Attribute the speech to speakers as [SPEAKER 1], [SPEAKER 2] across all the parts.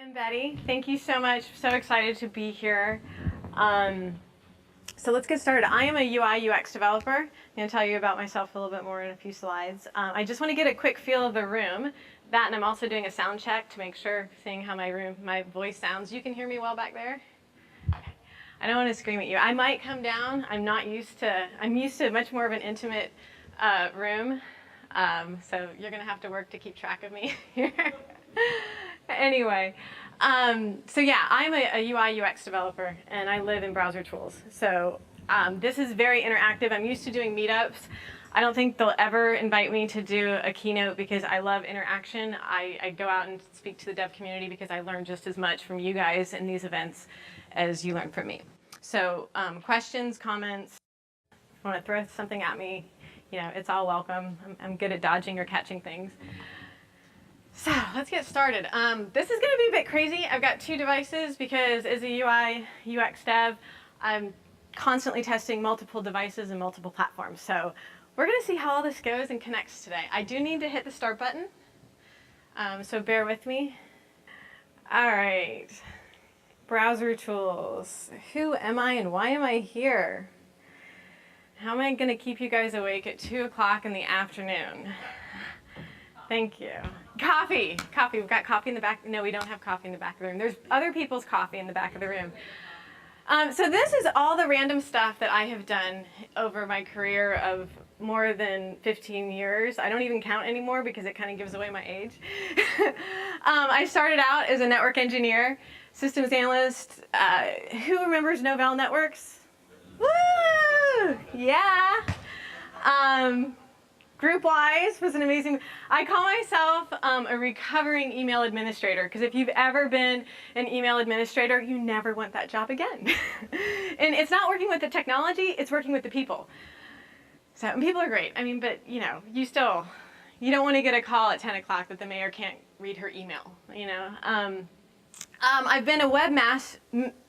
[SPEAKER 1] I'm Betty. Thank you so much. So excited to be here. So let's get started. I am a UI UX developer. I'm going to tell you about myself a little bit more in a few slides. I just want to get a quick feel of the room. That, and I'm also doing a sound check to make sure, seeing how my voice sounds. You can hear me well back there? I don't want to scream at you. I might come down. I'm used to much more of an intimate room. So you're going to have to work to keep track of me here. Anyway, so yeah, I'm a UI UX developer, and I live in browser tools. So this is very interactive. I'm used to doing meetups. I don't think they'll ever invite me to do a keynote because I love interaction. I go out and speak to the dev community because I learn just as much from you guys in these events as you learn from me. So questions, comments, if you want to throw something at me, you know, it's all welcome. I'm good at dodging or catching things. So let's get started. This is going to be a bit crazy. I've got two devices because as a UI UX dev, I'm constantly testing multiple devices and multiple platforms. So we're going to see how all this goes and connects today. I do need to hit the start button, so bear with me. All right, browser tools. Who am I and why am I here? How am I going to keep you guys awake at 2 o'clock in the afternoon? Thank you. Coffee. Coffee. We've got coffee in the back. No, we don't have coffee in the back of the room. There's other people's coffee in the back of the room. So this is all the random stuff that I have done over my career of more than 15 years. I don't even count anymore because it kind of gives away my age. I started out as a network engineer, systems analyst. Who remembers Novell Networks? Woo! Yeah. GroupWise was an amazing, I call myself a recovering email administrator, because if you've ever been an email administrator, you never want that job again. And it's not working with the technology, it's working with the people. So, and people are great. I mean, but you know, you don't want to get a call at 10 o'clock that the mayor can't read her email, you know. I've been a web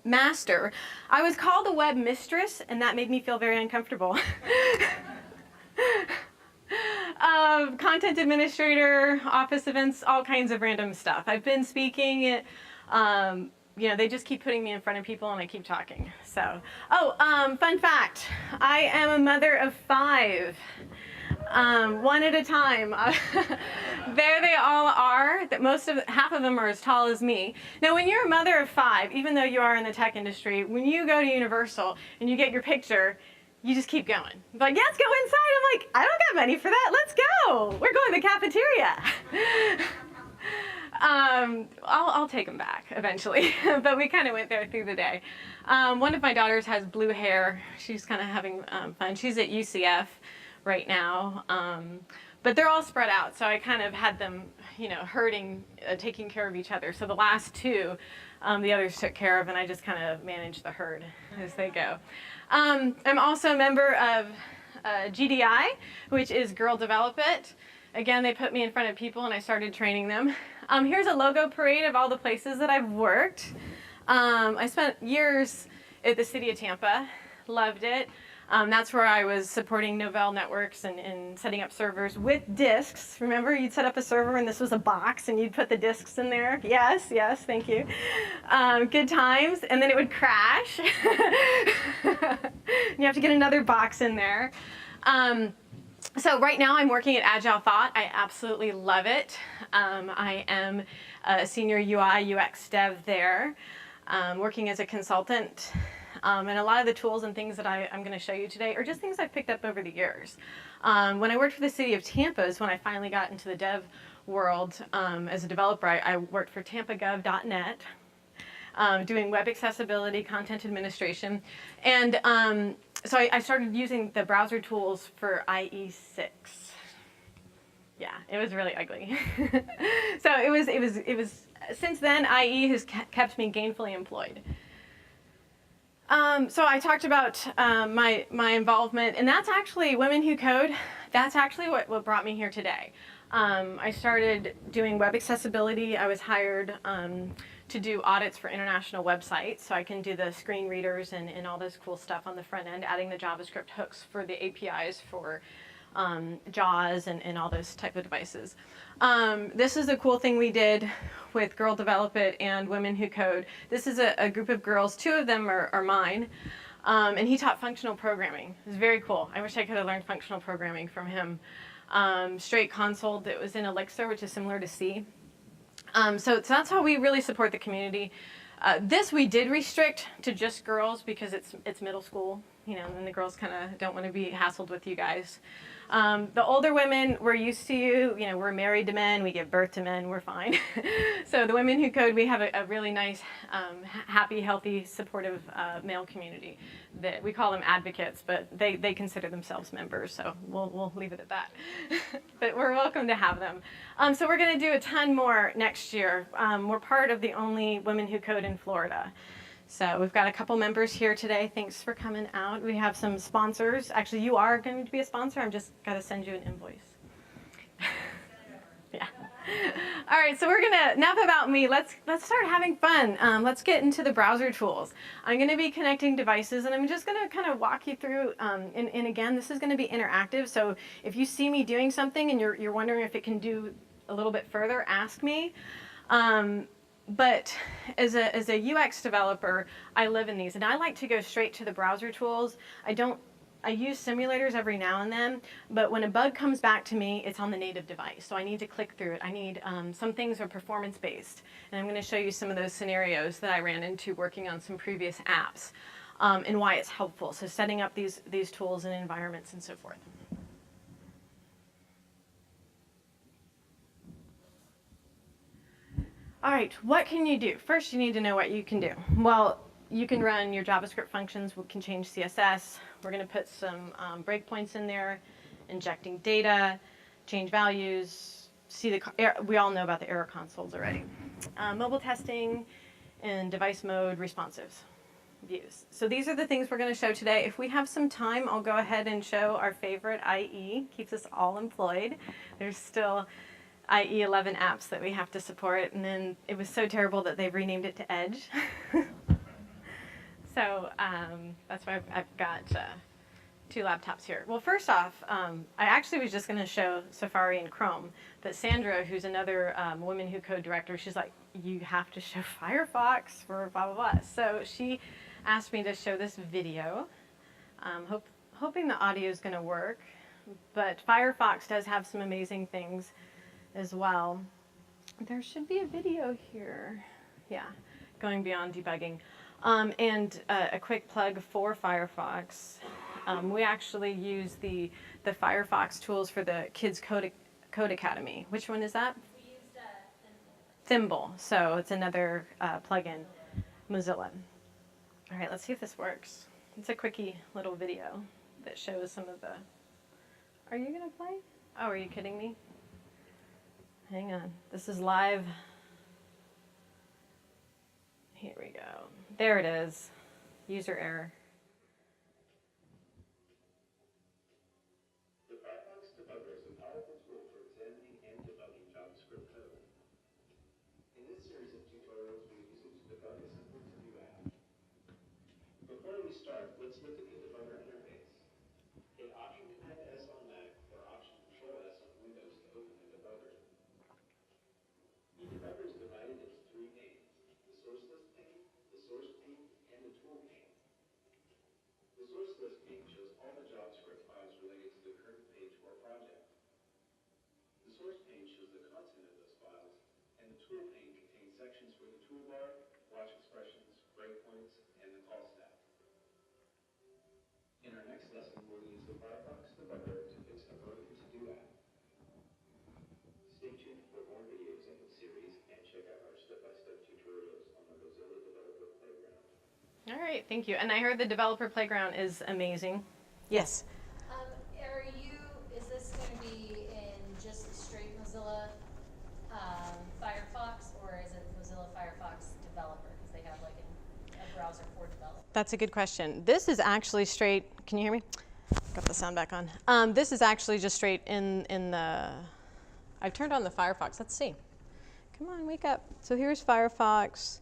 [SPEAKER 1] master. I was called a web mistress, and that made me feel very uncomfortable. Content administrator, office events, all kinds of random stuff. I've been speaking, you know, they just keep putting me in front of people and I keep talking. So, fun fact, I am a mother of 5. One at a time. There they all are. Half of them are as tall as me. Now, when you're a mother of 5, even though you are in the tech industry, when you go to Universal and you get your picture, you just keep going. But yeah, let's go inside. I'm like, I don't got money for that. Let's go. We're going to the cafeteria. I'll take them back eventually. But we kind of went there through the day. One of my daughters has blue hair. She's kind of having fun. She's at UCF right now. But they're all spread out. So I kind of had them, you know, herding, taking care of each other. So the last 2, the others took care of, and I just kind of managed the herd as they go. I'm also a member of GDI, which is Girl Develop It. Again, they put me in front of people and I started training them. Here's a logo parade of all the places that I've worked. I spent years at the city of Tampa, loved it. That's where I was supporting Novell Networks and setting up servers with disks. Remember, you'd set up a server and this was a box and you'd put the disks in there. Yes, yes, thank you. Good times. And then it would crash. You have to get another box in there. So right now I'm working at Agile Thought. I absolutely love it. I am a senior UI UX dev there, working as a consultant. And a lot of the tools and things that I'm going to show you today are just things I've picked up over the years. When I worked for the city of Tampa is when I finally got into the dev world as a developer. I worked for tampagov.net, doing web accessibility, content administration. And so I started using the browser tools for IE6. Yeah, it was really ugly. So it was, since then, IE has kept me gainfully employed. So I talked about my involvement, and that's actually Women Who Code. That's actually what brought me here today. I started doing web accessibility. I was hired to do audits for international websites, so I can do the screen readers and all this cool stuff on the front end, adding the JavaScript hooks for the APIs for JAWS and all those type of devices. This is a cool thing we did with Girl Develop It and Women Who Code. This is a group of girls, 2 of them are mine, and he taught functional programming. It was very cool. I wish I could have learned functional programming from him. Straight console that was in Elixir, which is similar to C. So that's how we really support the community. This we did restrict to just girls because it's middle school, you know, and the girls kind of don't want to be hassled with you guys. The older women, we're used to you know, we're married to men, we give birth to men, we're fine. So the Women Who Code, we have a really nice, happy, healthy, supportive male community that we call them advocates, but they consider themselves members, so we'll leave it at that. But we're welcome to have them. So we're going to do a ton more next year. We're part of the only Women Who Code in Florida. So we've got a couple members here today. Thanks for coming out. We have some sponsors. Actually, you are going to be a sponsor. I'm just got to send you an invoice. Yeah. All right, so we're gonna, enough about me. Let's start having fun. Let's get into the browser tools. I'm going to be connecting devices, and I'm just going to kind of walk you through. And again, this is going to be interactive. So if you see me doing something and you're wondering if it can do a little bit further, ask me. But as a UX developer, I live in these, and I like to go straight to the browser tools. I use simulators every now and then, but when a bug comes back to me, it's on the native device, so I need to click through it. I need, some things are performance-based, and I'm going to show you some of those scenarios that I ran into working on some previous apps, and why it's helpful. So setting up these tools and environments and so forth. All right, what can you do? First, you need to know what you can do. Well, you can run your JavaScript functions. We can change CSS. We're going to put some breakpoints in there, injecting data, change values. We all know about the error consoles already. Mobile testing and device mode responsive views. So these are the things we're going to show today. If we have some time, I'll go ahead and show our favorite IE. Keeps us all employed. There's still IE 11 apps that we have to support, and then it was so terrible that they've renamed it to Edge. So that's why I've got 2 laptops here. Well, first off, I actually was just going to show Safari and Chrome, but Sandra, who's another Women Who Code director, she's like, you have to show Firefox for blah, blah, blah. So she asked me to show this video, hoping the audio is going to work, but Firefox does have some amazing things as well. There should be a video here. Yeah, going beyond debugging. And a quick plug for Firefox. We actually use the Firefox tools for the Kids Code Academy. Which one is that?
[SPEAKER 2] We used
[SPEAKER 1] Thimble. So it's another plugin, Mozilla. All right, let's see if this works. It's a quickie little video that shows some of the... Are you going to play? Oh, are you kidding me? Hang on. This is live. Here we go. There it is. User error.
[SPEAKER 3] The Firefox Debugger is a powerful tool for examining and debugging JavaScript code. In this series of tutorials, we use it to debug a simple-to-do app. Before we start, let's look at the debugger interface. Hit Option Command S on Mac or Option Control S on Windows to open the debugger. The debugger is divided into 3 panes: the source list pane, the source pane, and the tool pane. The source list pane shows all the JavaScript files related to the current page or project. The source pane shows the content of those files, and the tool pane contains sections for the toolbar, watch expressions, breakpoints, and the call stack. In our next lesson, we'll use the Firefox Debugger to fix a broken to-do app. Stay tuned for more videos in this series and check out our step-by-step tutorials on the Mozilla Developer Playground.
[SPEAKER 1] All right, thank you. And I heard the Developer Playground is amazing. Yes?
[SPEAKER 2] is this going to be in just straight Mozilla Firefox, or is it Mozilla Firefox Developer? Because they have like a browser for developers.
[SPEAKER 1] That's a good question. This is actually straight, can you hear me? Got the sound back on. This is actually just straight in the, I've turned on the Firefox. Let's see. Come on, wake up. So here's Firefox.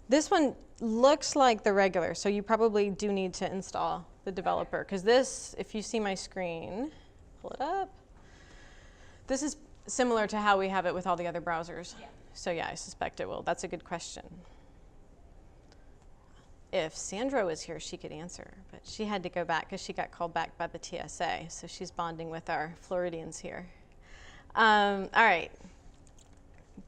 [SPEAKER 1] This one looks like the regular, so you probably do need to install the developer, because this, if you see my screen, pull it up. This is similar to how we have it with all the other browsers.
[SPEAKER 2] Yeah.
[SPEAKER 1] So yeah, I suspect it will. That's a good question. If Sandra was here, she could answer, but she had to go back because she got called back by the TSA. So she's bonding with our Floridians here. All right.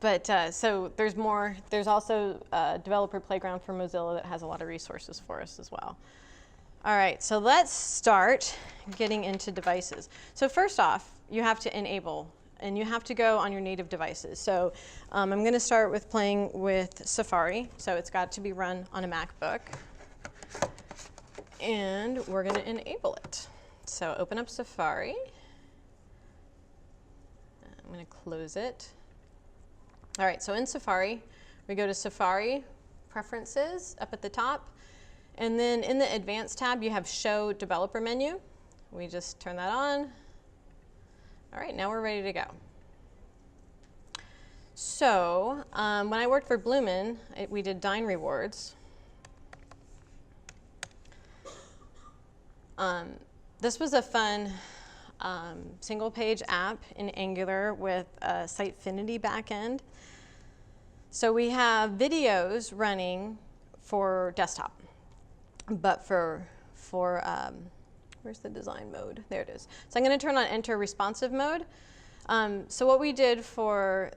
[SPEAKER 1] But so there's more. There's also a developer playground for Mozilla that has a lot of resources for us as well. All right, so let's start getting into devices. So first off, you have to enable, and you have to go on your native devices. So I'm going to start with playing with Safari. So it's got to be run on a MacBook. And we're going to enable it. So open up Safari. I'm going to close it. All right, so in Safari, we go to Safari Preferences up at the top. And then in the Advanced tab, you have Show Developer menu. We just turn that on. All right, now we're ready to go. So when I worked for Bloomin', we did Dine Rewards. This was a fun single-page app in Angular with a Sitefinity backend. So we have videos running for desktop. But for where's the design mode? There it is. So I'm going to turn on enter responsive mode. So what we did for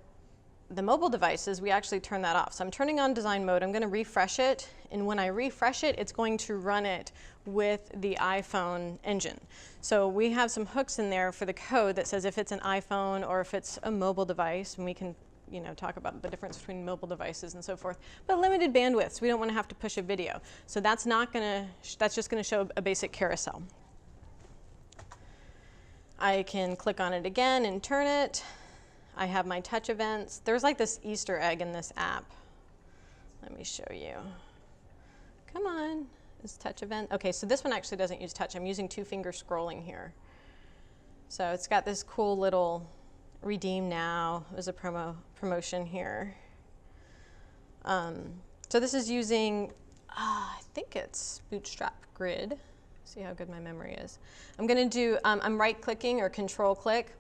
[SPEAKER 1] the mobile devices, we actually turned that off. So I'm turning on design mode. I'm going to refresh it. And when I refresh it, it's going to run it with the iPhone engine. So we have some hooks in there for the code that says if it's an iPhone or if it's a mobile device, and we can talk about the difference between mobile devices and so forth, but limited bandwidth, so we don't want to have to push a video. So that's just going to show a basic carousel. I can click on it again and turn it. I have my touch events. There's like this Easter egg in this app. Let me show you. Come on, is touch event? Okay, so this one actually doesn't use touch. I'm using 2-finger scrolling here. So it's got this cool little redeem now. There's a promotion here. So this is using, I think it's Bootstrap Grid. See how good my memory is. I'm going to do, I'm right-clicking or control-click,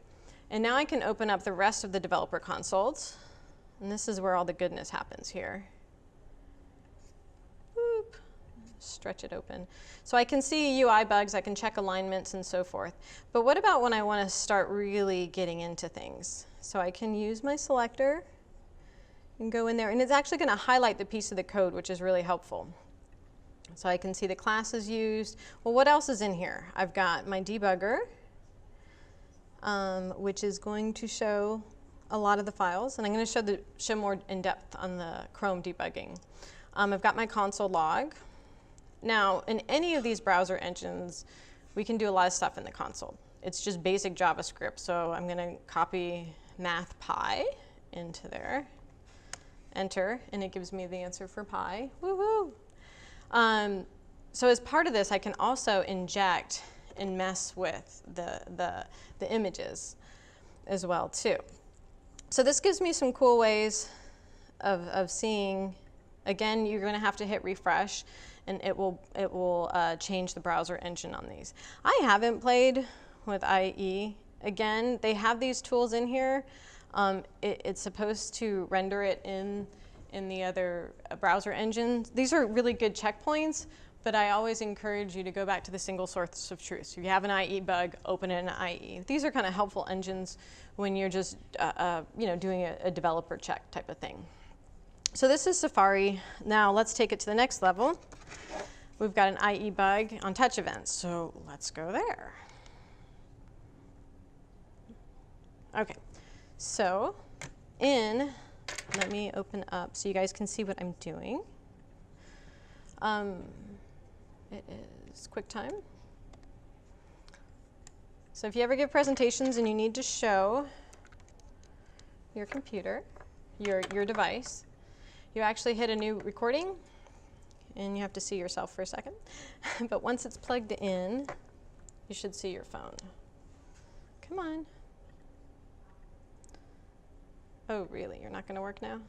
[SPEAKER 1] and now I can open up the rest of the developer consoles. And this is where all the goodness happens here. Boop. Stretch it open. So I can see UI bugs, I can check alignments and so forth. But what about when I want to start really getting into things? So I can use my selector and go in there, and it's actually going to highlight the piece of the code, which is really helpful. So I can see the classes used. Well, what else is in here? I've got my debugger, which is going to show a lot of the files, and I'm going to show more in depth on the Chrome debugging. I've got my console log. Now, in any of these browser engines, we can do a lot of stuff in the console. It's just basic JavaScript. So I'm going to copy mathpy into there, enter, and it gives me the answer for pi. Woohoo! So as part of this, I can also inject and mess with the images as well, too. So this gives me some cool ways of seeing. Again, you're going to have to hit refresh, and it will change the browser engine on these. I haven't played with IE. Again, they have these tools in here. It's supposed to render it in the other browser engines. These are really good checkpoints, but I always encourage you to go back to the single source of truth. So if you have an IE bug, open it in IE. These are kind of helpful engines when you're just doing a developer check type of thing. So this is Safari. Now let's take it to the next level. We've got an IE bug on touch events, so let's go there. Okay, so let me open up so you guys can see what I'm doing. It is QuickTime. So if you ever give presentations and you need to show your computer, your device, you actually hit a new recording, and you have to see yourself for a second. But once it's plugged in, you should see your phone. Come on. Oh, really? You're not going to work now?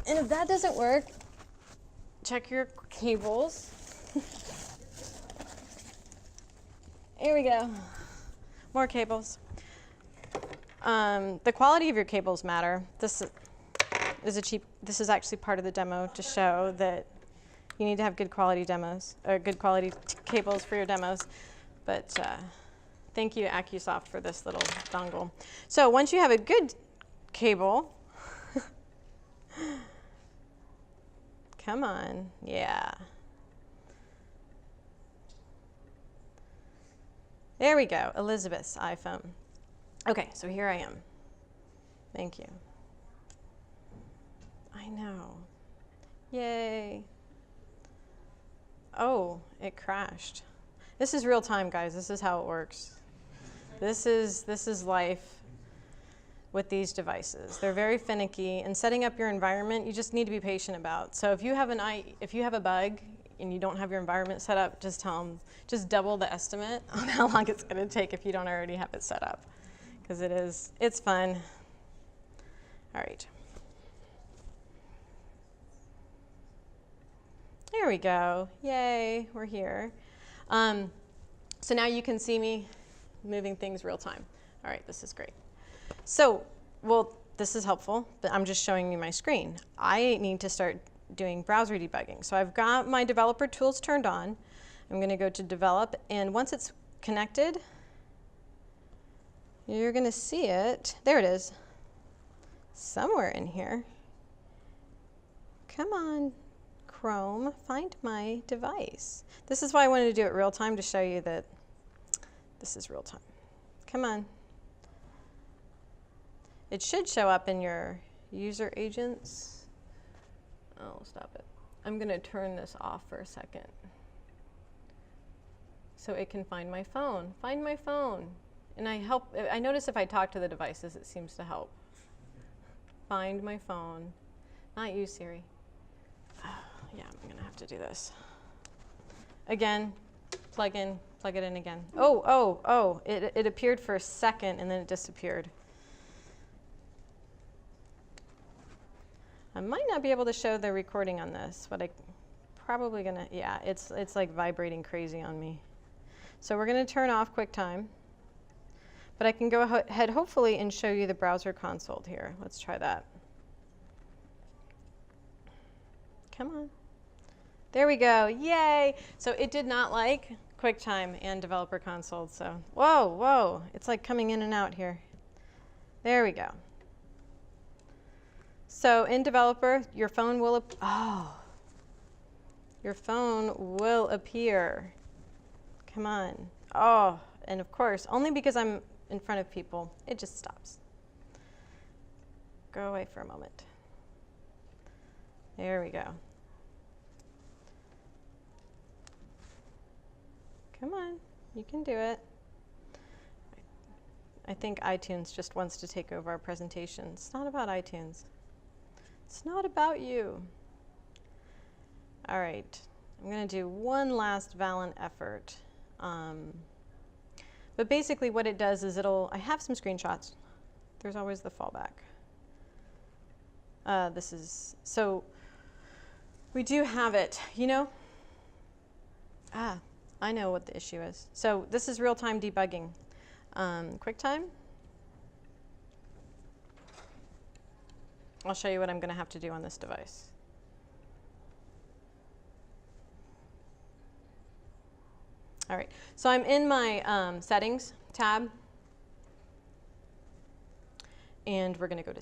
[SPEAKER 1] And if that doesn't work, check your cables. Here we go. more cables. The quality of your cables matter. This is actually part of the demo to show that you need to have good quality demos, or good quality cables for your demos. But thank you, AccuSoft, for this little dongle. So once you have a good cable, come on, yeah. There we go, Elizabeth's iPhone. Okay, so here I am. Thank you. I know. Yay. Oh, it crashed. This is real time, guys. This is how it works. This is life with these devices. They're very finicky, and setting up your environment, you just need to be patient about. So if you have a bug and you don't have your environment set up, just tell them, just double the estimate on how long it's going to take if you don't already have it set up, because it's fun. All right. There we go. Yay, we're here. So now you can see me moving things real time. All right, this is great. So, well, this is helpful, but I'm just showing you my screen. I need to start doing browser debugging. So I've got my developer tools turned on. I'm going to go to develop, and once it's connected, you're going to see it. There it is. Somewhere in here. Come on, Chrome, find my device. This is why I wanted to do it real time, to show you that this is real time. Come on. It should show up in your user agents. Oh, stop it. I'm going to turn this off for a second so it can find my phone. Find my phone. And I notice if I talk to the devices, it seems to help. Find my phone. Not you, Siri. Oh, yeah, I'm going to have to do this. Again, plug it in again. Oh, it appeared for a second and then it disappeared. I might not be able to show the recording on this, but I probably gonna, yeah, it's like vibrating crazy on me. So we're gonna turn off QuickTime, but I can go ahead hopefully and show you the browser console here. Let's try that. Come on. There we go, yay! So it did not like QuickTime and developer console, so whoa, it's like coming in and out here. There we go. So in developer, your phone will appear. Come on. Oh, and of course, only because I'm in front of people, it just stops. Go away for a moment. There we go. Come on, you can do it. I think iTunes just wants to take over our presentation. It's not about iTunes. It's not about you. All right, I'm going to do one last valiant effort. But basically what it does is I have some screenshots. There's always the fallback. So we do have it, you know? I know what the issue is. So this is real-time debugging. QuickTime. I'll show you what I'm going to have to do on this device. All right, so I'm in my settings tab, and we're going to go to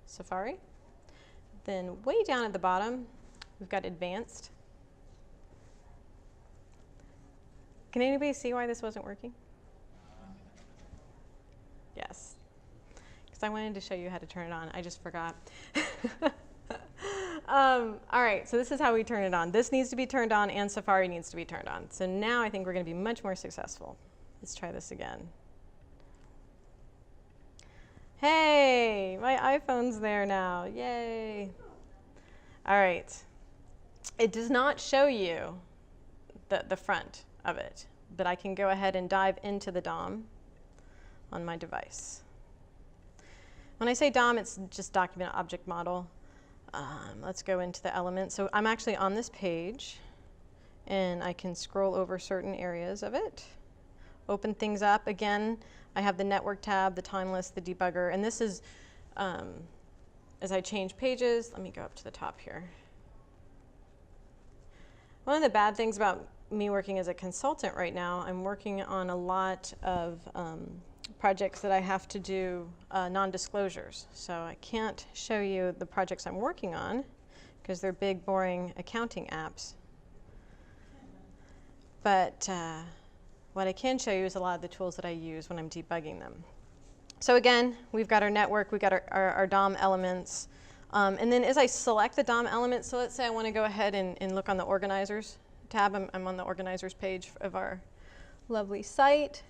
[SPEAKER 1] Safari. Then way down at the bottom, we've got advanced. Can anybody see why this wasn't working? Yes. I wanted to show you how to turn it on. I just forgot. All right, so this is how we turn it on. This needs to be turned on and Safari needs to be turned on. So now I think we're going to be much more successful. Let's try this again. Hey, my iPhone's there now. Yay. All right. It does not show you the front of it, but I can go ahead and dive into the DOM on my device. When I say DOM, it's just document object model. Let's go into the element. So I'm actually on this page, and I can scroll over certain areas of it, open things up. Again, I have the network tab, the time list, the debugger, and this is, as I change pages, let me go up to the top here. One of the bad things about me working as a consultant right now, I'm working on a lot of projects that I have to do non-disclosures. So I can't show you the projects I'm working on because they're big, boring accounting apps. But what I can show you is a lot of the tools that I use when I'm debugging them. So again, we've got our network, we've got our DOM elements. And then as I select the DOM element, so let's say I want to go ahead and look on the organizers tab. I'm on the organizers page of our lovely site.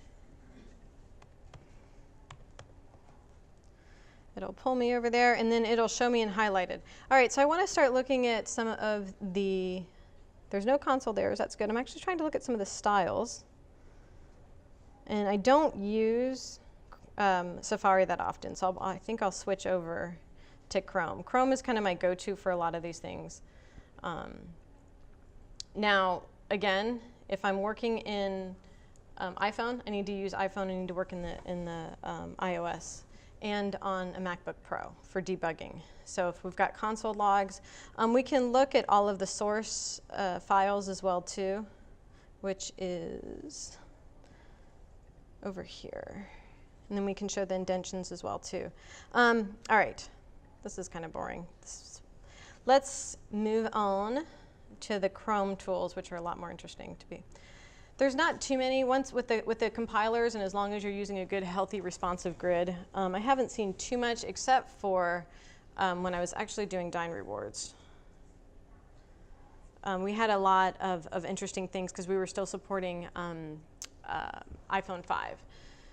[SPEAKER 1] It'll pull me over there, and then it'll show me in highlighted. All right, so I want to start looking at some of the, there's no console there, so that's good. I'm actually trying to look at some of the styles. And I don't use Safari that often, so I think I'll switch over to Chrome. Chrome is kind of my go-to for a lot of these things. Now, again, if I'm working in iPhone, I need to use iPhone. I need to work in the iOS and on a MacBook Pro for debugging. So if we've got console logs, we can look at all of the source files as well too, which is over here. And then we can show the indentions as well too. All right, this is kind of boring. Let's move on to the Chrome tools, which are a lot more interesting to be. There's not too many. Once with the compilers, and as long as you're using a good, healthy, responsive grid, I haven't seen too much except for when I was actually doing Dyn rewards. We had a lot of interesting things because we were still supporting iPhone 5.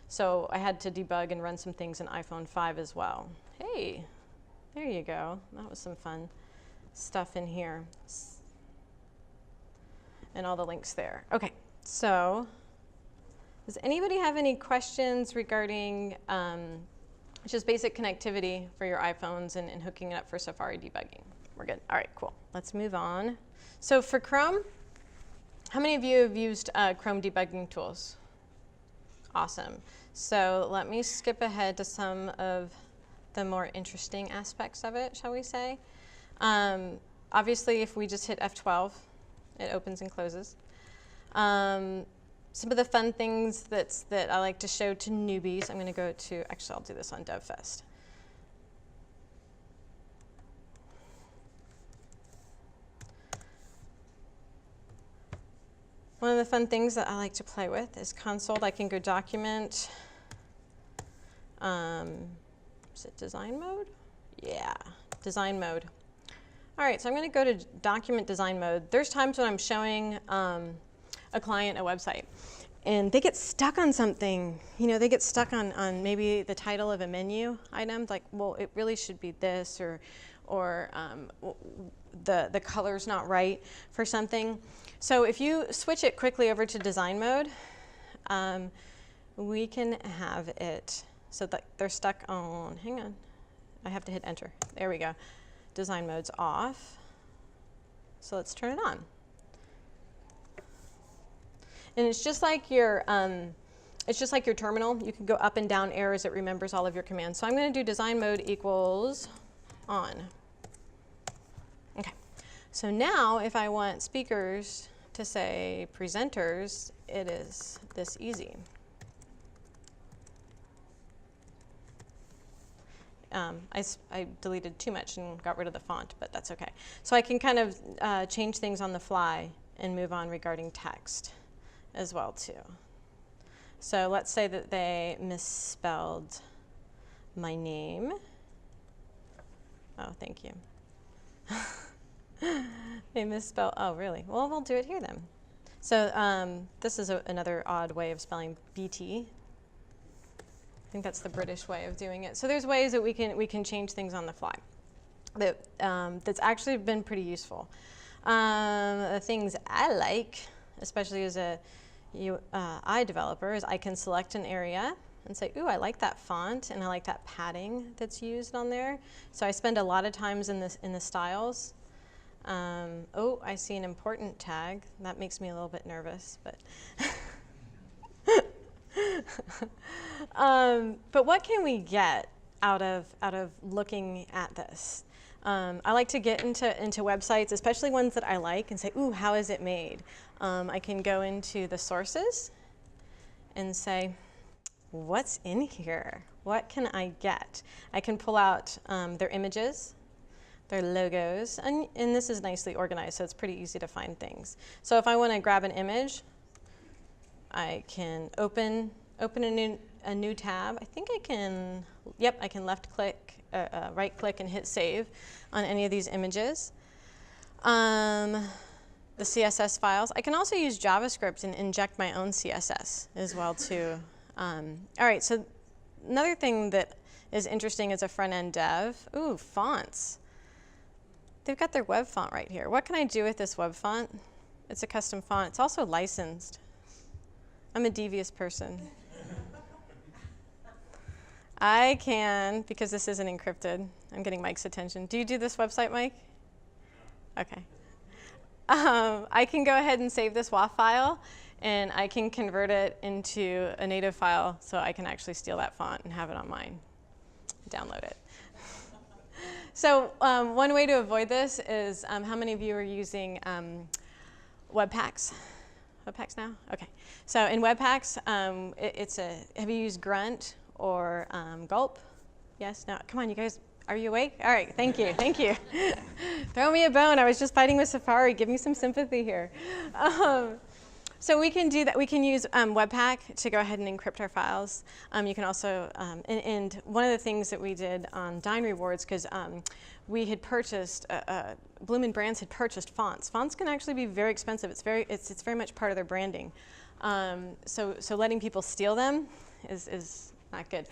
[SPEAKER 1] So I had to debug and run some things in iPhone 5 as well. Hey, there you go. That was some fun stuff in here. And all the links there. Okay, so does anybody have any questions regarding just basic connectivity for your iPhones and hooking it up for Safari debugging? We're good. All right, cool. Let's move on. So for Chrome, how many of you have used Chrome debugging tools? Awesome. So let me skip ahead to some of the more interesting aspects of it, shall we say. Obviously, if we just hit F12, it opens and closes. Some of the fun things that I like to show to newbies, I'm going to go to, actually I'll do this on DevFest. One of the fun things that I like to play with is console. I can go document, is it design mode? Yeah, design mode. All right, so I'm going to go to document design mode. There's times when I'm showing a client a website and they get stuck on something. You know, they get stuck on maybe the title of a menu item, like, well, it really should be this, or the color's not right for something. So if you switch it quickly over to design mode, we can have it so that they're stuck on, hang on, I have to hit enter. There we go. Design mode's off. So let's turn it on. And it's just like your terminal. You can go up and down arrows. It remembers all of your commands. So I'm going to do design mode equals on. Okay. So now if I want speakers to say presenters, it is this easy. I deleted too much and got rid of the font, but that's okay. So I can kind of change things on the fly and move on regarding text as well too. So let's say that they misspelled my name. Oh, thank you. They misspelled, oh really? Well, we'll do it here then. So this is another odd way of spelling BT. I think that's the British way of doing it. So there's ways that we can change things on the fly. That's actually been pretty useful. The things I like, especially as a UI developer, is I can select an area and say, ooh, I like that font and I like that padding that's used on there. So I spend a lot of times in the styles. Oh, I see an important tag. That makes me a little bit nervous, but But what can we get out of looking at this? I like to get into websites, especially ones that I like, and say, ooh, how is it made? I can go into the sources and say, what's in here? What can I get? I can pull out their images, their logos, and this is nicely organized, so it's pretty easy to find things. So if I want to grab an image, I can open a new tab. I think I can, yep, I can right click and hit save on any of these images. The CSS files. I can also use JavaScript and inject my own CSS as well too. All right, so another thing that is interesting as a front-end dev, ooh, fonts. They've got their web font right here. What can I do with this web font? It's a custom font. It's also licensed. I'm a devious person. I can, because this isn't encrypted, I'm getting Mike's attention. Do you do this website, Mike? Okay. I can go ahead and save this WAF file, and I can convert it into a native file so I can actually steal that font and have it on mine. Download it. So one way to avoid this is, how many of you are using Webpacks? Webpacks now? Okay. So in Webpacks, have you used Grunt or Gulp? Yes? No? Come on, you guys. Are you awake? All right, thank you, thank you. Throw me a bone. I was just fighting with Safari. Give me some sympathy here. So we can do that. We can use Webpack to go ahead and encrypt our files. You can also, and one of the things that we did on Dine Rewards, because we had purchased, Bloom & Brands had purchased fonts. Fonts can actually be very expensive. It's very much part of their branding. So letting people steal them is not good.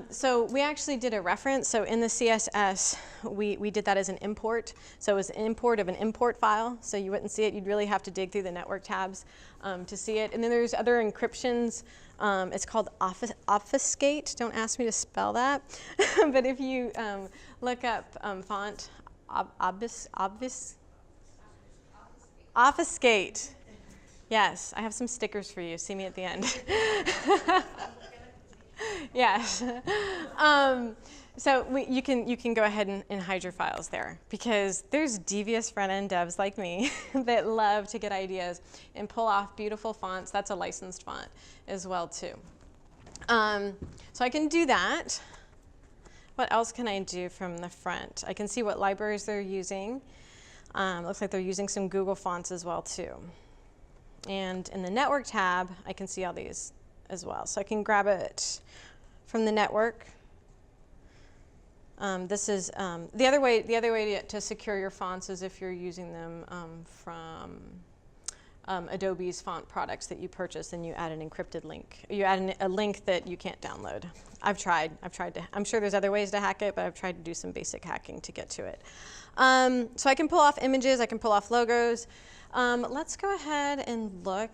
[SPEAKER 1] So we actually did a reference. So in the CSS, we did that as an import. So it was an import of an import file. So you wouldn't see it. You'd really have to dig through the network tabs to see it. And then there's other encryptions. It's called obfuscate. Don't ask me to spell that. But if you look up font obfuscate. Yes, I have some stickers for you. See me at the end. Yes. So you can go ahead and hide your files there, because there's devious front-end devs like me that love to get ideas and pull off beautiful fonts. That's a licensed font as well too. So I can do that. What else can I do from the front? I can see what libraries they're using. Looks like they're using some Google fonts as well too. And in the network tab, I can see all these as well. So I can grab it from the network. This is the other way to secure your fonts is if you're using them from Adobe's font products that you purchase, and you add an encrypted link. You add a link that you can't download. I've tried to. I'm sure there's other ways to hack it, but I've tried to do some basic hacking to get to it. So I can pull off images. I can pull off logos. Let's go ahead and look.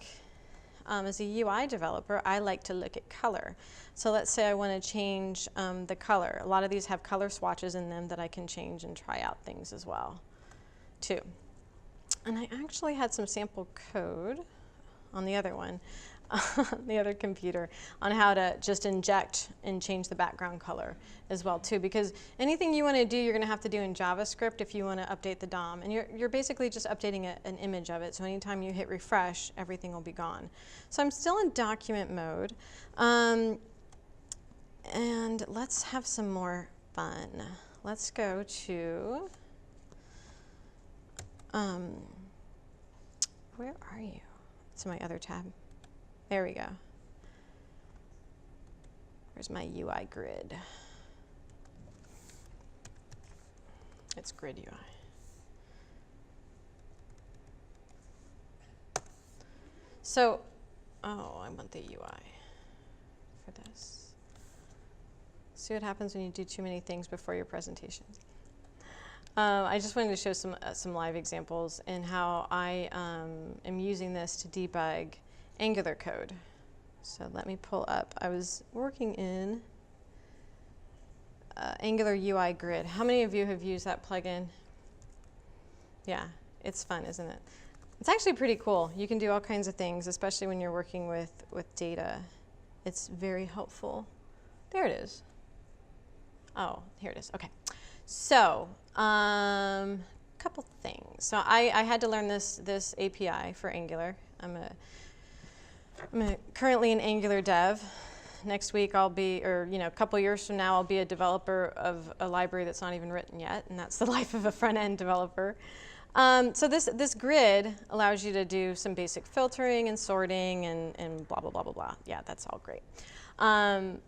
[SPEAKER 1] As a UI developer, I like to look at color. So let's say I want to change the color. A lot of these have color swatches in them that I can change and try out things as well, too. And I actually had some sample code on the other one, the other computer, on how to just inject and change the background color as well too, because anything you want to do, you're going to have to do in JavaScript if you want to update the DOM, and you're basically just updating an image of it, so anytime you hit refresh, everything will be gone. So I'm still in document mode, and let's have some more fun. Let's go to, where are you? It's my other tab. There we go. Where's my UI grid? It's grid UI. So, oh, I want the UI for this. See what happens when you do too many things before your presentation. I just wanted to show some live examples and how I am using this to debug Angular code. So let me pull up. I was working in Angular UI Grid. How many of you have used that plugin? Yeah, it's fun, isn't it? It's actually pretty cool. You can do all kinds of things, especially when you're working with data It's very helpful. There it is. Oh, here it is. Okay. So, couple things. So I had to learn this API for Angular. I'm currently an Angular dev. Next week I'll be, or a couple years from now, I'll be a developer of a library that's not even written yet, and that's the life of a front-end developer. So this grid allows you to do some basic filtering and sorting and blah, blah, blah, blah, blah. Yeah, that's all great. I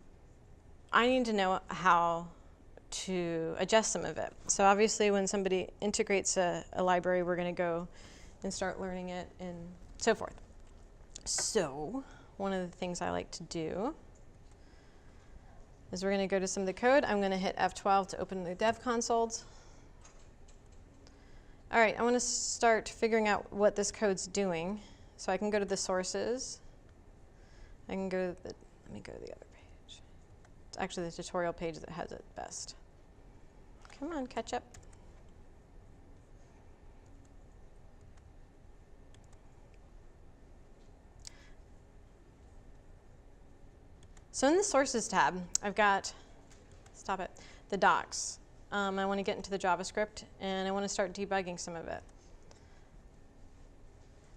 [SPEAKER 1] need to know how to adjust some of it. So obviously when somebody integrates a library, we're going to go and start learning it and so forth. So one of the things I like to do is we're going to go to some of the code. I'm going to hit F12 to open the dev consoles. All right, I want to start figuring out what this code's doing. So I can go to the sources. I can go to let me go to the other page. It's actually the tutorial page that has it best. Come on, catch up. So in the sources tab, I've got, stop it, the docs. I want to get into the JavaScript and I want to start debugging some of it.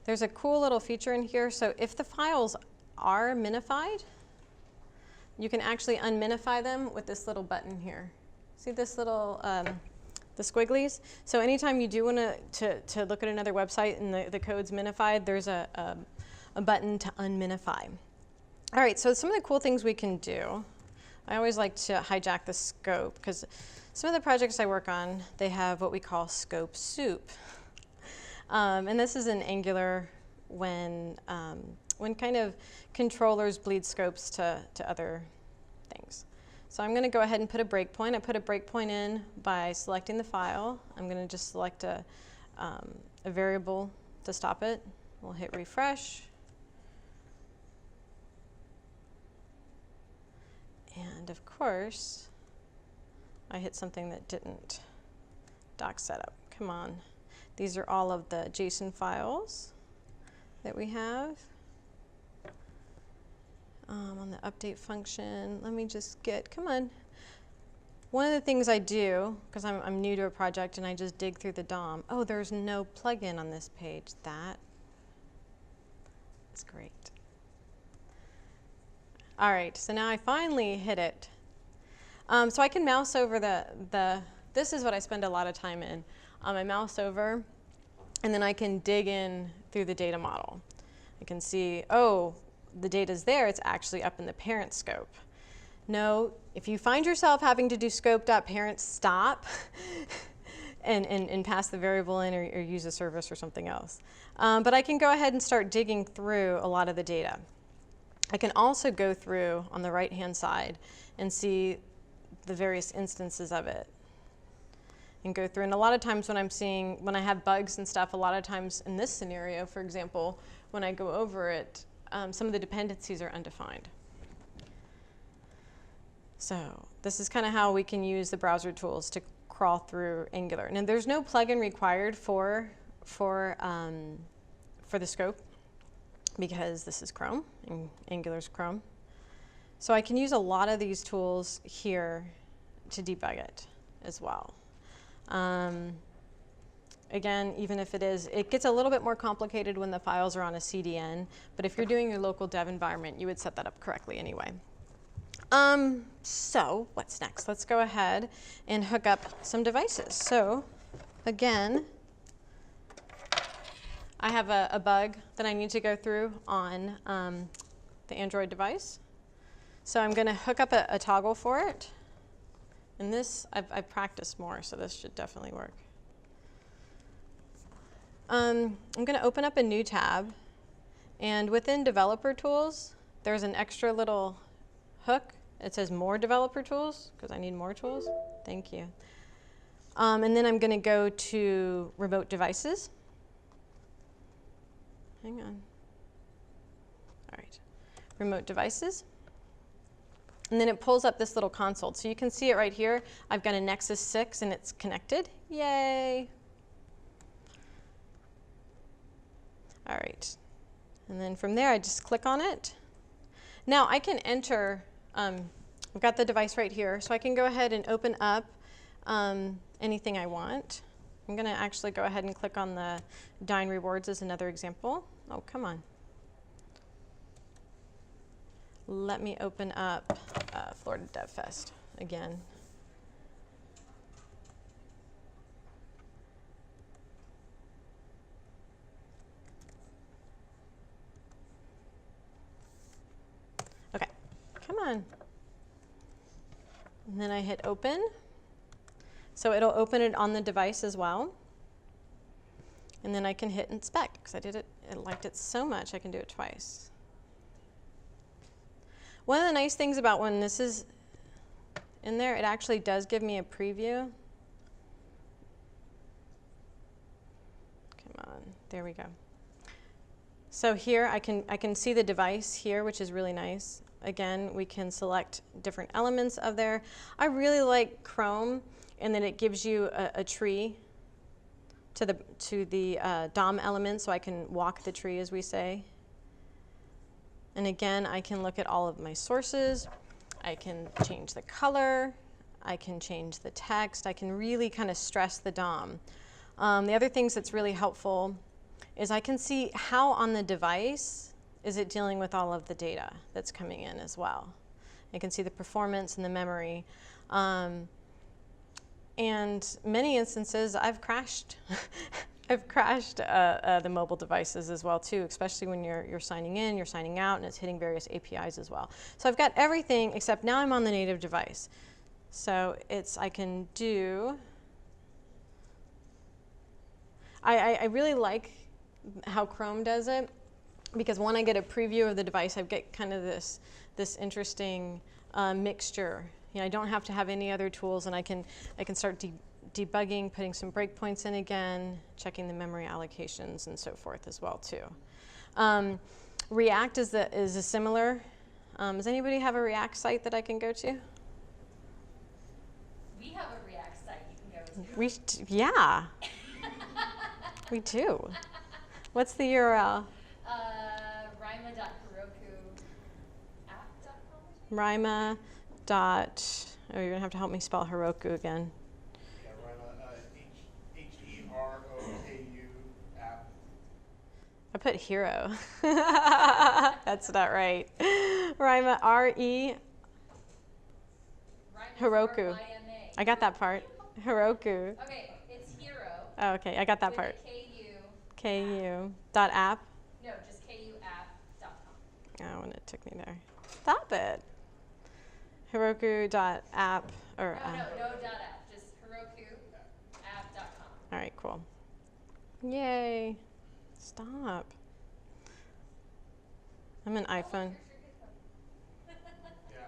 [SPEAKER 1] There's a cool little feature in here. So if the files are minified, you can actually unminify them with this little button here. See this little, the squigglies? So anytime you do want to look at another website and the code's minified, there's a button to unminify. All right, so some of the cool things we can do, I always like to hijack the scope because some of the projects I work on, they have what we call scope soup. And this is in Angular when kind of controllers bleed scopes to other things. So I'm going to go ahead and put a breakpoint. I put a breakpoint in by selecting the file. I'm going to just select a variable to stop it. We'll hit refresh. And of course, I hit something that didn't doc setup. Come on. These are all of the JSON files that we have. On the update function, let me just get, come on. One of the things I do, because I'm new to a project and I just dig through the DOM, oh, there's no plugin on this page. That is great. All right, so now I finally hit it. So I can mouse over this is what I spend a lot of time in. I mouse over, and then I can dig in through the data model. I can see, oh, the data's there, it's actually up in the parent scope. No, if you find yourself having to do scope.parent, stop and pass the variable in or use a service or something else. But I can go ahead and start digging through a lot of the data. I can also go through on the right-hand side and see the various instances of it and go through. And a lot of times when I have bugs and stuff, a lot of times in this scenario, for example, when I go over it, some of the dependencies are undefined. So this is kind of how we can use the browser tools to crawl through Angular. And there's no plugin required for the scope, because this is Chrome, and Angular's Chrome. So I can use a lot of these tools here to debug it as well. Again, even if it gets a little bit more complicated when the files are on a CDN, but if you're doing your local dev environment, you would set that up correctly anyway. So what's next? Let's go ahead and hook up some devices. So again, I have a bug that I need to go through on the Android device. So I'm going to hook up a toggle for it. And this, I've practiced more, so this should definitely work. I'm going to open up a new tab. And within developer tools, there's an extra little hook. It says more developer tools, because I need more tools. Thank you. And then I'm going to go to remote devices. Hang on. All right. Remote devices. And then it pulls up this little console. So you can see it right here. I've got a Nexus 6 and it's connected. Yay. All right. And then from there, I just click on it. Now I can enter, I've got the device right here, so I can go ahead and open up anything I want. I'm going to actually go ahead and click on the Dine Rewards as another example. Oh, come on. Let me open up Florida DevFest again. Okay, come on. And then I hit open. So it'll open it on the device as well. And then I can hit inspect because I liked it so much I can do it twice. One of the nice things about when this is in there, it actually does give me a preview. Come on, there we go. So here I can see the device here, which is really nice. Again, we can select different elements of there. I really like Chrome, and then it gives you a tree to the DOM element, so I can walk the tree, as we say. And again, I can look at all of my sources. I can change the color. I can change the text. I can really kind of stress the DOM. The other things that's really helpful is I can see how on the device is it dealing with all of the data that's coming in as well. I can see the performance and the memory. And many instances, I've crashed. I've crashed the mobile devices as well too, especially when you're signing in, you're signing out, and it's hitting various APIs as well. So I've got everything except now I'm on the native device. So I can do. I really like how Chrome does it, because when I get a preview of the device, I get kind of this interesting mixture. You know, I don't have to have any other tools, and I can start debugging, putting some breakpoints in again, checking the memory allocations, and so forth as well too. React is a similar. Does anybody have a React site that I can go to?
[SPEAKER 2] We have a React site you can go to.
[SPEAKER 1] Yeah, we do. What's the URL?
[SPEAKER 2] Rima.heroku.app.com.
[SPEAKER 1] Rima. Oh, you're gonna have to help me spell Heroku again.
[SPEAKER 3] Yeah, Rima, H-E-R-O-K-U app.
[SPEAKER 1] I put hero. That's not right. Rima, R-E. Heroku.
[SPEAKER 2] R-I-M-A.
[SPEAKER 1] I got that part. Heroku.
[SPEAKER 2] Okay, it's hero.
[SPEAKER 1] Oh, okay, I got that
[SPEAKER 2] with
[SPEAKER 1] part.
[SPEAKER 2] a K-U.
[SPEAKER 1] KU.app.
[SPEAKER 2] No, just KUapp.com.
[SPEAKER 1] Oh, and it took me there. Stop it. Heroku.app or.
[SPEAKER 2] No, .app. Just herokuapp.com.
[SPEAKER 1] All right, cool. Yay. Stop. I'm an iPhone.
[SPEAKER 3] Yeah.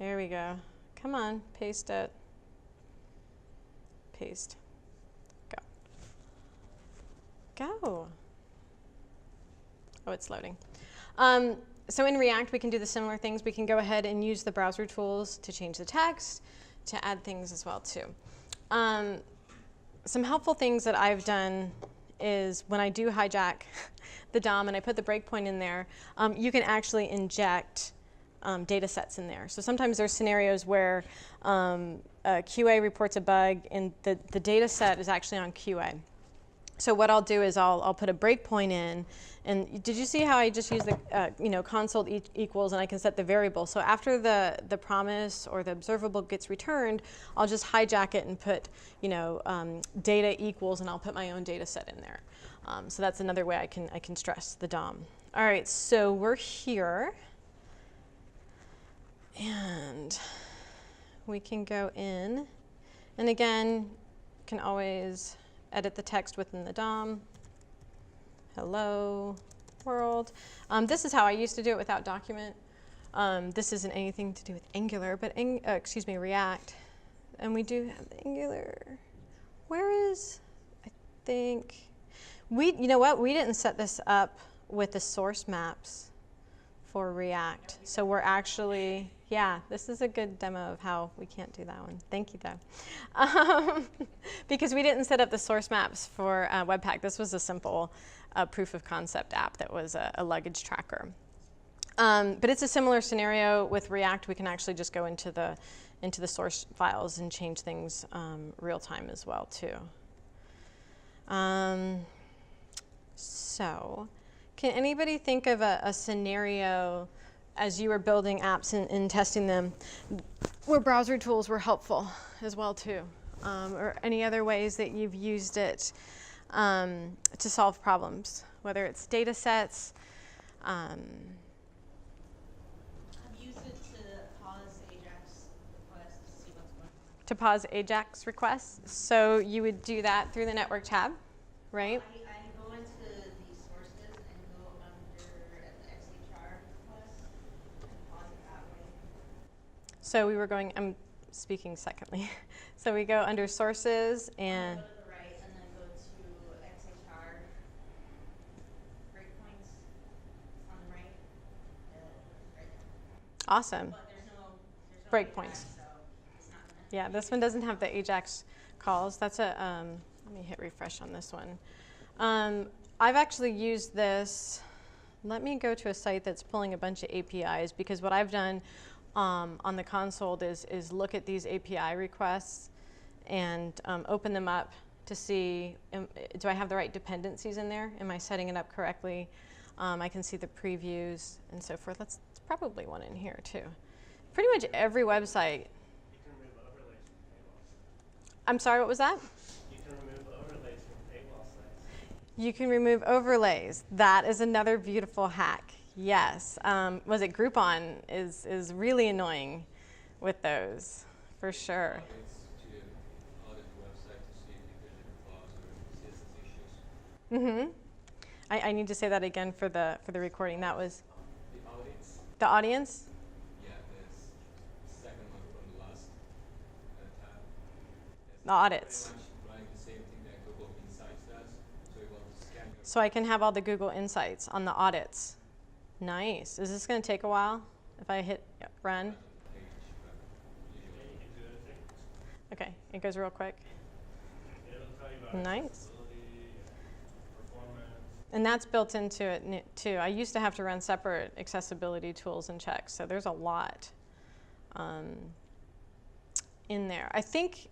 [SPEAKER 1] There we go. Come on, paste it. Paste. Go. Oh, it's loading. So in React, we can do the similar things. We can go ahead and use the browser tools to change the text, to add things as well too. Some helpful things that I've done is when I do hijack the DOM and I put the breakpoint in there, you can actually inject data sets in there. So sometimes there's scenarios where QA reports a bug and the data set is actually on QA. So what I'll do is I'll put a breakpoint in, and did you see how I just used the console equals, and I can set the variable. So after the promise or the observable gets returned, I'll just hijack it and put data equals, and I'll put my own data set in there. So that's another way I can stress the DOM. All right, so we're here, and we can go in, and again, can always edit the text within the DOM. Hello, world. This is how I used to do it without document. This isn't anything to do with Angular, but React. And we do have Angular. Where is, I think, you know what? We didn't set this up with the source maps for React. So we're actually, yeah, this is a good demo of how we can't do that one. Thank you, though. Because we didn't set up the source maps for Webpack. This was a simple proof of concept app that was a luggage tracker. But it's a similar scenario with React. We can actually just go into the source files and change things real time as well too. So, can anybody think of a scenario as you were building apps and testing them where browser tools were helpful as well too? Or any other ways that you've used it to solve problems, whether it's data sets.
[SPEAKER 4] I've used it to pause Ajax requests to see what's going on.
[SPEAKER 1] To pause Ajax requests. So you would do that through the network tab, right?
[SPEAKER 4] I go into the sources and go under the XHR request and pause it that way.
[SPEAKER 1] So we were going, I'm speaking secondly. So we go under sources and
[SPEAKER 4] Go to the right and then go to XHR breakpoints on the right. Right there.
[SPEAKER 1] awesome.
[SPEAKER 4] But there's no
[SPEAKER 1] Breakpoints.
[SPEAKER 4] Ajax, so it's not gonna.
[SPEAKER 1] Yeah, this one doesn't have the Ajax calls. That's a, let me hit refresh on this one. I've actually used this. Let me go to a site that's pulling a bunch of APIs, because what I've done on the console is look at these API requests and open them up to see, do I have the right dependencies in there? Am I setting it up correctly? I can see the previews and so forth. That's probably one in here too. Pretty much every website.
[SPEAKER 5] You can remove overlays from paywall.
[SPEAKER 1] I'm sorry, what was that?
[SPEAKER 5] You can remove overlays from paywall sites.
[SPEAKER 1] You can remove overlays. That is another beautiful hack. Yes. Was it Groupon is really annoying with those, for sure.
[SPEAKER 6] It's to audit the website to see if there's any flaws or CSS issues.
[SPEAKER 1] Mm-hmm. I need to say that again for the recording. That was
[SPEAKER 6] The audits,
[SPEAKER 1] the audience.
[SPEAKER 6] yeah, the second one from the last tab.
[SPEAKER 1] The audits.
[SPEAKER 6] Pretty much running the same thing that Google Insights does. So you want to scan your
[SPEAKER 1] So I can have all the Google Insights on the audits. Nice. Is this going to take a while if I hit run?
[SPEAKER 6] page, but
[SPEAKER 5] Yeah,
[SPEAKER 6] usually
[SPEAKER 5] you can do anything.
[SPEAKER 1] Okay, it goes real quick.
[SPEAKER 5] It'll tell you about
[SPEAKER 1] Nice.
[SPEAKER 5] accessibility and performance.
[SPEAKER 1] And that's built into it too. I used to have to run separate accessibility tools and checks, so there's a lot in there. I think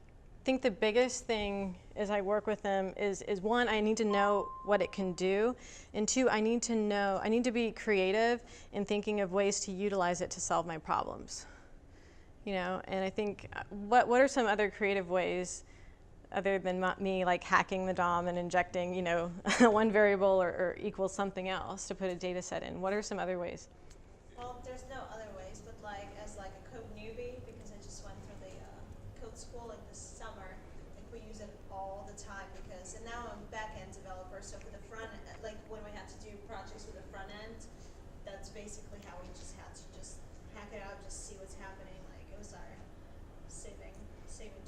[SPEAKER 1] the biggest thing as I work with them is one, I need to know what it can do, and two, I need to be creative in thinking of ways to utilize it to solve my problems. You know, and I think what are some other creative ways other than me like hacking the DOM and injecting, you know, one variable or equals something else to put a data set in? What are some other ways?
[SPEAKER 7] Well, there's no other ways, but like as like a code newbie, because I just went through the code school like this summer, like we use it all the time because, and now I'm a back-end developer, so for the front, like when we had to do projects with the front end, that's basically how we just had to just hack it out, just see what's happening. Like it was our saving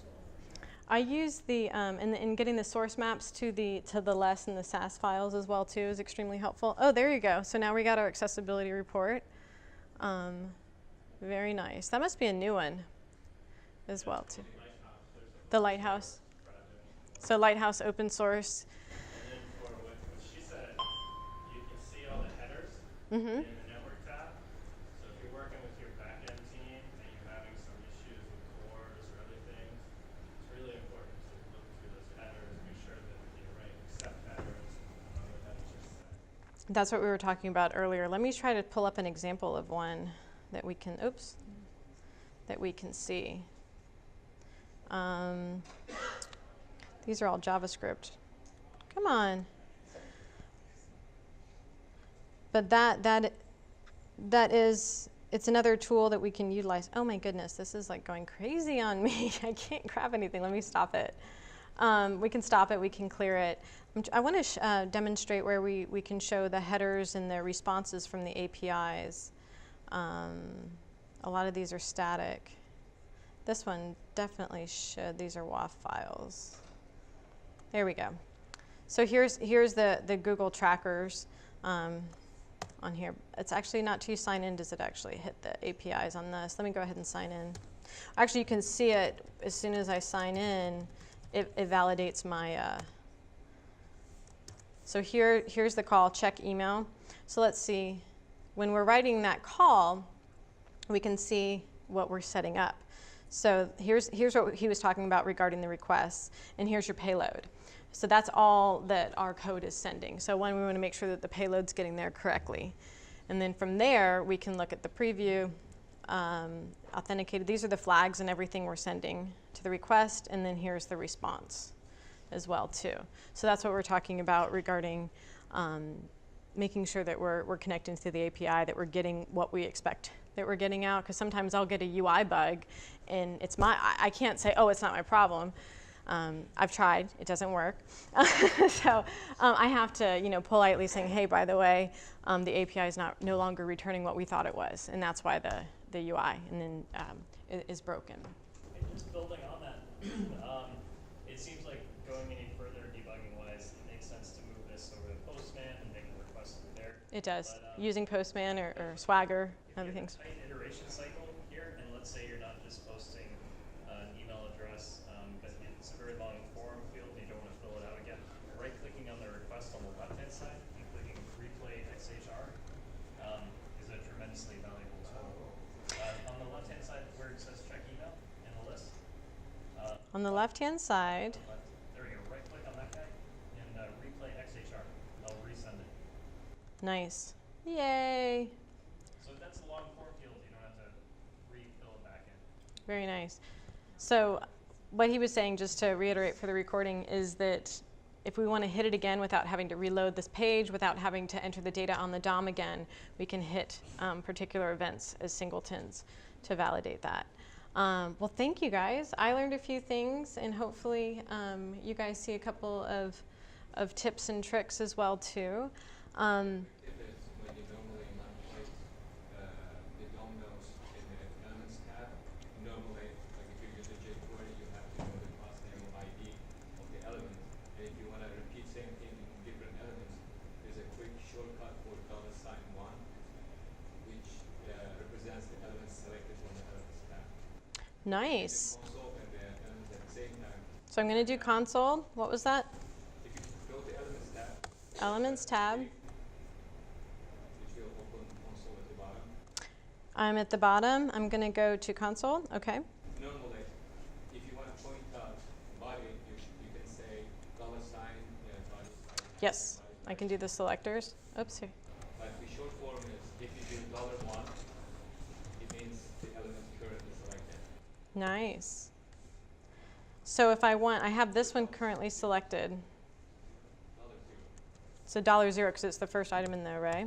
[SPEAKER 7] tool for sure.
[SPEAKER 1] I use the in getting the source maps to the LESS and the SAS files as well too is extremely helpful. Oh, there you go. So now we got our accessibility report. Very nice. That must be a new one as well too. The Lighthouse. So Lighthouse open source.
[SPEAKER 5] And then for what she said, you can see all the headers
[SPEAKER 1] Mm-hmm.
[SPEAKER 5] in the network tab. So if you're working with your back-end team and you're having some issues with cores or other things, it's really important to look through those headers, make sure that you're right, accept headers, and other headers are set.
[SPEAKER 1] That's what we were talking about earlier. Let me try to pull up an example of one that we can, that we can see. These are all JavaScript. Come on. But that is, it's another tool that we can utilize. Oh my goodness, this is like going crazy on me. I can't grab anything. Let me stop it. We can stop it, we can clear it. I want to demonstrate where we can show the headers and the responses from the APIs. A lot of these are static. This one definitely should. These are WAF files. There we go. So here's the Google trackers on here. It's actually not till you sign in does it actually hit the APIs on this. Let me go ahead and sign in. Actually, you can see it as soon as I sign in. It validates my. So here's the call, check email. So let's see when we're writing that call, we can see what we're setting up. So here's what he was talking about regarding the requests, and here's your payload. So that's all that our code is sending. So one, we want to make sure that the payload's getting there correctly. And then from there, we can look at the preview, authenticated. These are the flags and everything we're sending to the request, and then here's the response as well too. So that's what we're talking about regarding making sure that we're connecting to the API, that we're getting what we expect that we're getting out, because sometimes I'll get a UI bug and I can't say, oh, it's not my problem. I've tried, it doesn't work. So I have to, politely saying, hey, by the way, the API is no longer returning what we thought it was, and that's why the UI and then is broken.
[SPEAKER 5] And just building on that, it seems like going any further debugging-wise, it makes sense to move this over to Postman and make a request through there.
[SPEAKER 1] It does,
[SPEAKER 5] But,
[SPEAKER 1] using Postman or Swagger, other
[SPEAKER 5] if you have
[SPEAKER 1] things.
[SPEAKER 5] a tight iteration cycle here, and let's say you're not just posting an email address, because it's a very long form field and you don't want to fill it out again. Right-clicking on the request on the left-hand side and clicking Replay XHR is a tremendously valuable tool. On the left-hand side, where it says check email in the list.
[SPEAKER 1] On the left-hand side,
[SPEAKER 5] There we go. Right-click on that guy and Replay XHR. I'll resend it.
[SPEAKER 1] nice. Yay.
[SPEAKER 5] So if that's a long form field, you don't have to refill it back in.
[SPEAKER 1] Very nice. So what he was saying, just to reiterate for the recording, is that if we want to hit it again without having to reload this page, without having to enter the data on the DOM again, we can hit particular events as singletons to validate that. Well, thank you guys. I learned a few things, and hopefully you guys see a couple of tips and tricks as well too.
[SPEAKER 6] If it's when you normally manipulate the dominoes in the elements tab, normally, like if you use a jQuery, you have to know the class name or ID of the element. And if you want to repeat same thing in different elements, there's a quick shortcut for $1, which represents the elements selected from the elements tab.
[SPEAKER 1] Nice.
[SPEAKER 6] Console and the elements at the same time.
[SPEAKER 1] So I'm going to do console. What was that?
[SPEAKER 6] If you go to elements tab,
[SPEAKER 1] Elements tab.
[SPEAKER 6] which will open console at the bottom.
[SPEAKER 1] I'm at the bottom. I'm going to go to console. Okay.
[SPEAKER 6] Normally, if you want to point out body, you can say $, body.
[SPEAKER 1] Yes, I can do the selectors. Oops, here.
[SPEAKER 6] But the short form is if you do $1, it means the element currently selected.
[SPEAKER 1] Nice. So if I have this one currently selected.
[SPEAKER 6] $0.
[SPEAKER 1] So $0 because it's the first item in the array.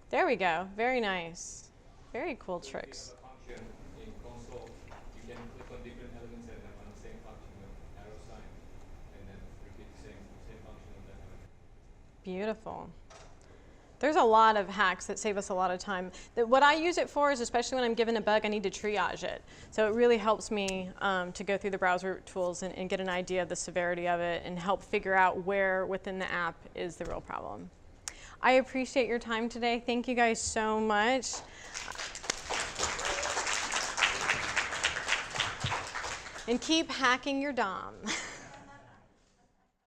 [SPEAKER 1] There we go. Very nice. Very cool tricks.
[SPEAKER 6] If you have a function in console, you can click on different elements and then on the same function with arrow sign, and then repeat the same function of that element.
[SPEAKER 1] Beautiful. There's a lot of hacks that save us a lot of time. What I use it for is, especially when I'm given a bug, I need to triage it. So it really helps me to go through the browser tools and get an idea of the severity of it and help figure out where within the app is the real problem. I appreciate your time today. Thank you guys so much. And keep hacking your DOM.